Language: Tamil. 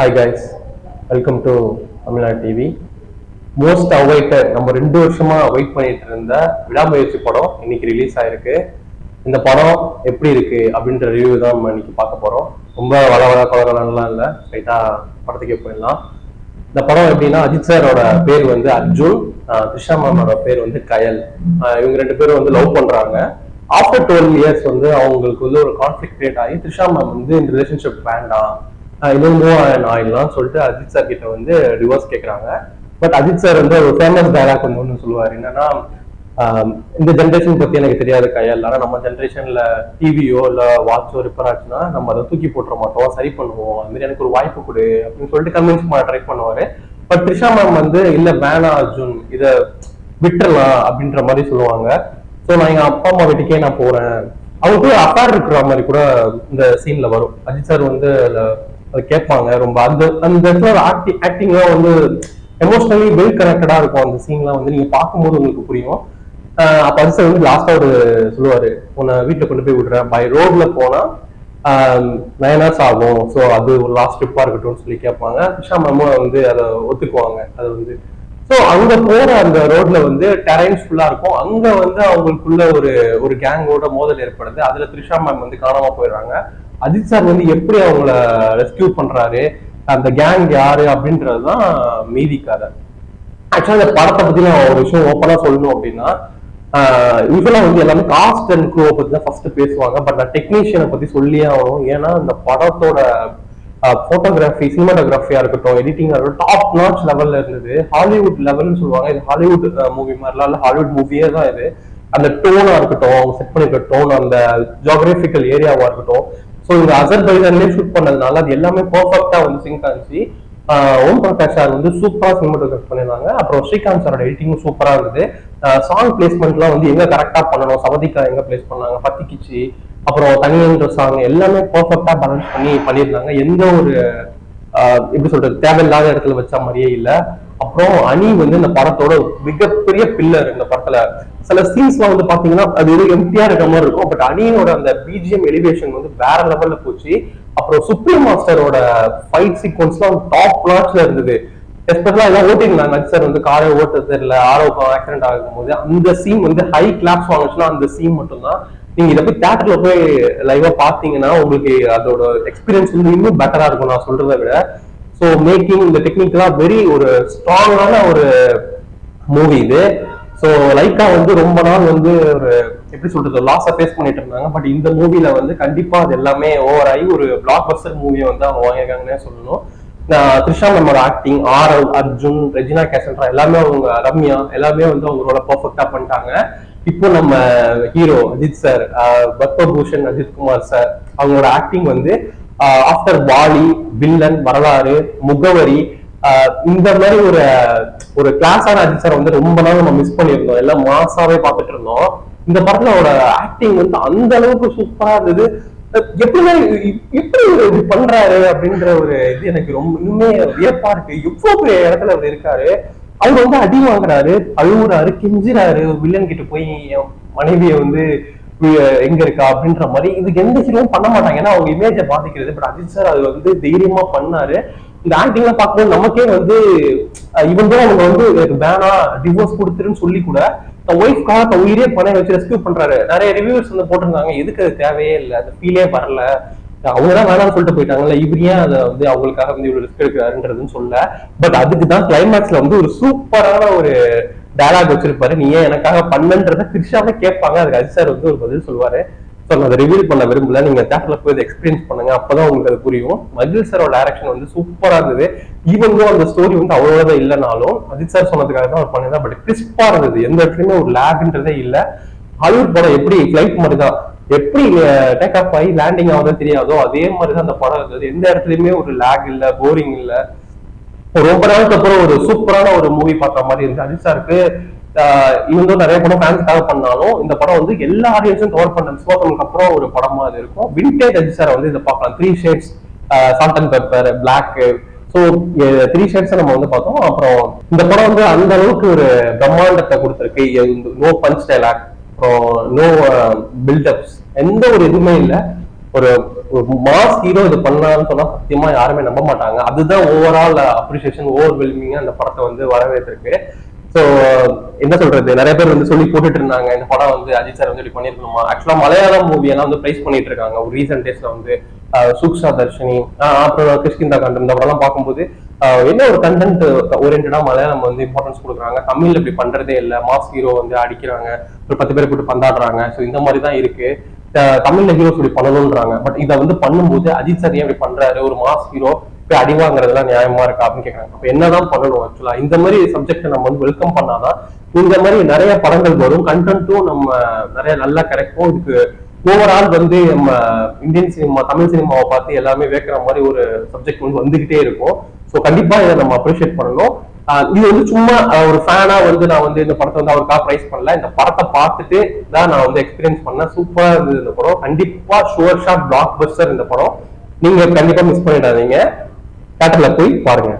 Hi guys, welcome to Tamil Nadu TV. Most awaited, நம்ம 2 வருஷமா வெயிட் பண்ணிட்டு இருந்த விடாமுயற்சி படம் இன்னைக்கு ரிலீஸ் ஆயிருக்கு. இந்த படம் எப்படி இருக்கு அப்படின்ற ரிவ்யூ தான் நம்ம இன்னைக்கு பார்க்க போறோம். ரொம்ப வள கொலகலன்லாம் இல்லை, ஸ்ட்ரைட்டா படத்துக்கே போயிடலாம். இந்த படம் எப்படின்னா, அஜித் சாரோட பேர் வந்து அர்ஜுன், த்ரிஷா மேமோட பேர் வந்து கயல். இவங்க 2 பேரும் வந்து லவ் பண்றாங்க. ஆஃப்டர் 12 இயர்ஸ் வந்து அவங்களுக்கு வந்து ஒரு கான்ஃபிளிக் கிரியேட் ஆகி த்ரிஷா மேம் வந்து இந்த ரிலேஷன்ஷிப் வேண்டாம், இன்னும் மூவ் ஆயிடலாம் சொல்லிட்டு அஜித் சார் கிட்ட வந்து டிவோர்ஸ் கேட்கறாங்க. பட் அஜித் சார் வந்து ஒரு ஃபேமஸ் டைலாக் ஒன்று சொல்லுவார். என்னன்னா, இந்த ஜென்ரேஷன் பத்தி எனக்கு தெரியாது கையால், ஆனா நம்ம ஜென்ரேஷன்ல டிவியோ இல்ல வாட்சோ ரிப்பேர் ஆச்சுன்னா நம்ம அதை தூக்கி போட்டுற மாட்டோம், சரி பண்ணுவோம், அது மாதிரி எனக்கு ஒரு வாய்ப்பு கொடு அப்படின்னு சொல்லிட்டு கன்வின்ஸ் பண்ண ட்ரை பண்ணுவாரு. பட் த்ரிஷா மேம் வந்து இல்ல வேணா அர்ஜுன், இதை விட்டுறலாம் அப்படின்ற மாதிரி சொல்லுவாங்க. ஸோ நான் எங்க அப்பா அம்மா வீட்டுக்கே நான் போறேன், அவங்களுக்கு அஃபேர் இருக்கிற மாதிரி கூட இந்த சீன்ல வரும். அஜித் சார் வந்து அது கேட்பாங்க. ரொம்ப அந்த அந்த இடத்துல ஆக்டிங்லாம் வந்து எமோஷனலி வெல் கனெக்டடா இருக்கும். அந்த சீன்லாம் வந்து நீங்க பார்க்கும்போது உங்களுக்கு புரியும். அப்ப அது வந்து லாஸ்டா ஒரு சொல்லுவாரு, உன்னை வீட்டுல கொண்டு போய் விடுறேன், பை ரோட்ல போனா 9 hours ஆகும், ஸோ அது ஒரு லாஸ்ட் ட்ரிப்பா இருக்கட்டும்னு சொல்லி கேட்பாங்க. த்ரிஷா மேமும் வந்து அதை ஒத்துக்குவாங்க. அது வந்து ஸோ அங்க போற அந்த ரோட்ல வந்து டெரைன்ஸ் ஃபுல்லா இருக்கும். அங்க வந்து அவங்களுக்குள்ள ஒரு ஒரு கேங்கோட மோதல் ஏற்படுது. அதுல த்ரிஷா மேம் வந்து காணாம போயிடுறாங்க. அஜித் சார் வந்து எப்படி அவங்கள ரெஸ்கியூ பண்றாரு, அந்த கேங் யாரு அப்படின்றதுதான் மீதி கதை. ஆக்சுவலா இந்த படத்தை பத்தி நான் ஒரு விஷயம் ஓப்பனா சொல்லணும் அப்படின்னா, யூஸ்வலா வந்து எல்லாமே காஸ்ட் அண்ட் க்ரூவை பத்தி தான் ஃபர்ஸ்ட் பேசுவாங்க. பட் நான் டெக்னீஷியனை பத்தி சொல்லியே ஆகணும். ஏன்னா இந்த படத்தோட போட்டோகிராஃபி, சினிமாட்டோகிராஃபியா இருக்கட்டும், எடிட்டிங்கா இருக்கட்டும், டாப் நாச் லெவல்ல இருந்தது. ஹாலிவுட் லெவல்னு சொல்லுவாங்க. இது ஹாலிவுட் மூவி மாதிரிலாம் இல்ல, ஹாலிவுட் மூவியே தான் இது. அந்த டோனா இருக்கட்டும், அவங்க செட் பண்ணிருக்க டோன், அந்த ஜியோகிராபிக்கல் ஏரியாவா இருக்கட்டும், ஸோ இந்த அசர்பைஜான்லேயே ஷூட் பண்ணதுனால அது எல்லாமே பர்ஃபெக்டா வந்து சிங்க் ஆச்சு. ஓம் பிரகாஷ் சார் வந்து சூப்பரா சினிமாட்டோகிராஃபி பண்ணிருந்தாங்க. அப்புறம் ஸ்ரீகாந்த் சாரோட எடிட்டிங்கும் சூப்பரா இருந்தது. சாங் பிளேஸ்மெண்ட்லாம் வந்து எங்க கரெக்டா பண்ணணும், சவதிக்கா எங்க பிளேஸ் பண்ணாங்க, பத்திக்கிச்சு, அப்புறம் தனியன்ற சாங் எல்லாமே பர்ஃபெக்டா பேலன்ஸ் பண்ணி பண்ணியிருந்தாங்க. எந்த ஒரு எப்படி சொல்றது, தேவையில்லாத இடத்துல வச்ச மாதிரியே இல்லை. அப்புறம் அனி வந்து இந்த படத்தோட மிகப்பெரிய பில்லர். இந்த படத்துல சில சீன்ஸ்லாம் வந்து பாத்தீங்கன்னா அது எம்டியா இருக்க மாதிரி இருக்கும். பட் அனியோட அந்த பிஜிஎம் எலிவேஷன் வந்து வேற லெவல்ல போச்சு. அப்புறம் சுப்ரீம் மாஸ்டரோட ஃபைட் சீக்வன்ஸ்லாம் டாப் நாட்ச்ல இருந்தது. எஸ்பெஷலா எல்லாம் ஓட்டிருந்தாங்க. சார் வந்து காரை ஓட்ட தெரியல, ஆரோக்கியம் ஆக்சிடென்ட் ஆகும்போது அந்த சீன் வந்து ஹை கிளாப்ஸ் வாங்கிச்சுன்னா அந்த சீன் மட்டும்தான். நீங்க இதை போய் தியேட்டர்ல போய் லைவா பாத்தீங்கன்னா உங்களுக்கு அதோட எக்ஸ்பீரியன்ஸ் வந்து இன்னும் பெட்டரா இருக்கும் நான் சொல்றதை விட. ஸோ மேக்கிங், இந்த டெக்னிக்கலா வெரி ஒரு ஸ்ட்ராங்கான ஒரு மூவி இது. ஸோ லைக்கா வந்து ரொம்ப நாள் வந்து ஒரு எப்படி சொல்றது லாஸை ஃபேஸ் பண்ணிட்டு இருந்தாங்க. பட் இந்த மூவில வந்து கண்டிப்பா அது எல்லாமே ஓவர் ஆகி ஒரு பிளாக் பஸ்டர் மூவியை வந்து அவங்க வாங்கியிருக்காங்கன்னே சொல்லணும். த்ரிஷா நம்மளோட ஆக்டிங், ஆரவ், அர்ஜுன், ரெஜினா கேசன்ட்ரா எல்லாமே, அவங்க ரம்யா எல்லாமே வந்து அவங்களோட பர்ஃபெக்டா பண்ணிட்டாங்க. இப்போ நம்ம hero Ajith sir, Padma Bhushan Ajith Kumar sir, அவங்களோட ஆக்டிங் வந்து ஆஃப்டர் வாலி, வில்லன், வரலாறு, முகவரி, இந்த மாதிரி ஒரு ஒரு கிளாஸான அஜித் சார் வந்து ரொம்ப நாள் நம்ம மிஸ் பண்ணியிருந்தோம். எல்லாம் மாசாவே பார்த்துட்டு இருந்தோம். இந்த படத்துல அவரோட ஆக்டிங் வந்து அந்த அளவுக்கு சூப்பரா இருந்தது. எப்படின்னா எப்படி இது பண்றாரு அப்படின்ற ஒரு இது எனக்கு ரொம்ப இன்னுமே வியப்பா இருக்கு. எவ்வளவு பெரிய இடத்துல அவர் இருக்காரு. அவர் வந்து அடி வாங்குறாரு, அழுகுறாரு, கெஞ்சுறாரு, வில்லன் கிட்ட போய் என் மனைவியை வந்து எங்க இருக்கா அப்படின்ற மாதிரி. இதுக்கு எந்த ஹீரோவும் பண்ண மாட்டாங்க, ஏன்னா அவங்க இமேஜை பாதிக்கிறது. பட் அஜித் சார் அது வந்து தைரியமா பண்ணாரு. இந்த ஆக்டிங்லாம் பார்க்கும்போது நமக்கே வந்து இவன் தான் அவங்க வந்து வேணா டிவோர்ஸ் கொடுத்துருன்னு சொல்லி கூட தன் ஒய்ஃப்காக தன் உயிரே பணம் வச்சு ரெஸ்கியூ பண்றாரு. நிறைய ரிவ்யூஸ் வந்து போட்டிருந்தாங்க, எதுக்கு அது தேவையே இல்லை, அது ஃபீலே வரல, அவங்கதான் வேணாம்னு சொல்லிட்டு போயிட்டாங்கல்ல, இவர் ஏன் அதை வந்து அவங்களுக்காக வந்து இவ்வளவு ரிஸ்க் எடுக்கிறாருன்றதுன்னு சொல்ல. பட் அதுக்கு தான் கிளைமேக்ஸ்ல வந்து ஒரு சூப்பரான ஒரு டயலாக் வச்சிருப்பாரு, நீ ஏன் எனக்காக பண்ணன்றத த்ரிஷாவே கேட்பாங்க. அதுக்கு அஜித் சார் வந்து ஒரு பதில் சொல்லுவாரு. ஸோ நான் அதை ரிவீல் பண்ண விரும்பல, நீங்க தியேட்டர்ல போய் எக்ஸ்பீரியன்ஸ் பண்ணுங்க, அப்பதான் உங்களுக்கு அது புரியும். மகிழ் சாரோட டைரக்ஷன் வந்து சூப்பரா இருந்தது. ஈவன் அந்த ஸ்டோரி வந்து அவ்வளவுதான் இல்லைனாலும் அஜித் சார் சொன்னதுக்காக தான் அவர் பண்ணிருந்தா. பட் கிறிஸ்பா இருந்தது, எந்த இடத்துலயுமே ஒரு லேக்ன்றதே இல்லை. ஹாலிவுட் படம் எப்படி ஃபிளைட் மாதிரி தான், எப்படி டேக் ஆஃப் ஆகி லேண்டிங் ஆகுதுன்னு தெரியாதோ அதே மாதிரிதான் அந்த படம் இருந்தது. எந்த இடத்துலயுமே ஒரு லேக் இல்ல, போரிங் இல்ல. ரொம்ப நாளுக்கு அப்புறம் ஒரு சூப்பரான ஒரு மூவி பார்த்த மாதிரி இருந்துச்சு. அஜித் சாருக்கு இவங்க நிறைய படம் ஃபேன்ஸ்க்காக பண்ணாலும் இந்த படம் வந்து எல்லா ஆடியன்ஸும் கவர் பண்ண விஸ்வாசனுக்கு அப்புறம் ஒரு படமா அது இருக்கும். விண்டேஜ் அஜித் சார் வந்து இதை பார்க்கலாம். 3 shades, salt and pepper, black, so 3 shades நம்ம வந்து பார்த்தோம். அப்புறம் இந்த படம் வந்து அந்த அளவுக்கு ஒரு பிரம்மாண்டத்தை கொடுத்துருக்கு. நோ பஞ்ச் டைலாக், அப்புறம் நோ பில்டப்ஸ், எந்த ஒரு இதுவுமே இல்லை. ஒரு மாஸ் ஹீரோ இது பண்ணான்னு சொன்னா சத்தியமா யாருமே நம்ப மாட்டாங்க. அதுதான் ஓவரால் அப்ரிசியேஷன் ஓவர்வெல்மிங்கா அந்த படத்தை வந்து வரவேற்றிருக்கு. ஸோ என்ன சொல்றது, நிறைய பேர் வந்து சொல்லி போட்டுட்டு இருந்தாங்க இந்த படம் வந்து அஜித் சார் வந்து இப்படி பண்ணிருக்கணுமா. ஆக்சுவலா மலையாளம் மூவி எல்லாம் வந்து பிரைஸ் பண்ணிட்டு இருக்காங்க ஒரு ரீசென்ட் டேஸ்ல வந்து. சூக்ஷா தர்ஷினி, அப்புறம் கிஷ்கிந்தா கண்டன், இந்த படம் பார்க்கும்போது என்ன ஒரு கண்டென்ட் ஓரியன்டா மலையாளம் வந்து இம்பார்ட்டன்ஸ் கொடுக்குறாங்க. தமிழ்ல இப்படி பண்றதே இல்லை, மாஸ் ஹீரோ வந்து அடிக்கிறாங்க, ஒரு 10 பேர் போட்டு பந்தாடுறாங்க. ஸோ இந்த மாதிரி தான் இருக்கு. தமிழ்ல ஹீரோஸ் இப்படி பண்ணணும்ன்றாங்க. பட் இதை வந்து பண்ணும்போது அஜித் சார் ஏன் இப்படி பண்றாரு, ஒரு மாஸ் ஹீரோ போய் அடிவாங்கிறதுலாம் நியாயமா இருக்கா அப்படின்னு கேட்கறாங்க. அப்ப என்னதான் பண்ணணும் ஆக்சுவலா, இந்த மாதிரி சப்ஜெக்ட் நம்ம வந்து வெல்கம் பண்ணாதான் இந்த மாதிரி நிறைய படங்கள் வரும், கண்டென்ட்டும் நம்ம நிறைய நல்லா கிடைக்கும். இதுக்கு ஓவரால் வந்து நம்ம இந்தியன் சினிமா, தமிழ் சினிமாவை பார்த்து எல்லாமே வேக்கிற மாதிரி ஒரு சப்ஜெக்ட் வந்து வந்துகிட்டே இருக்கும். ஸோ கண்டிப்பா இதை நம்ம அப்ரிஷியேட் பண்ணணும். இது வந்து சும்மா ஒரு ஃபேனா வந்து நான் வந்து இந்த படத்தை வந்து அவருக்காக பிரைஸ் பண்ணல, இந்த படத்தை பார்த்துட்டு தான் நான் வந்து எக்ஸ்பீரியன்ஸ் பண்ணேன். சூப்பரா இருந்தது இந்த படம். கண்டிப்பா ஷுவர் ஷாட் பிளாக் பஸ்டர் இந்த படம். நீங்க கண்டிப்பா மிஸ் பண்ணிடாதீங்க, தியேட்டர்ல போய் பாருங்க.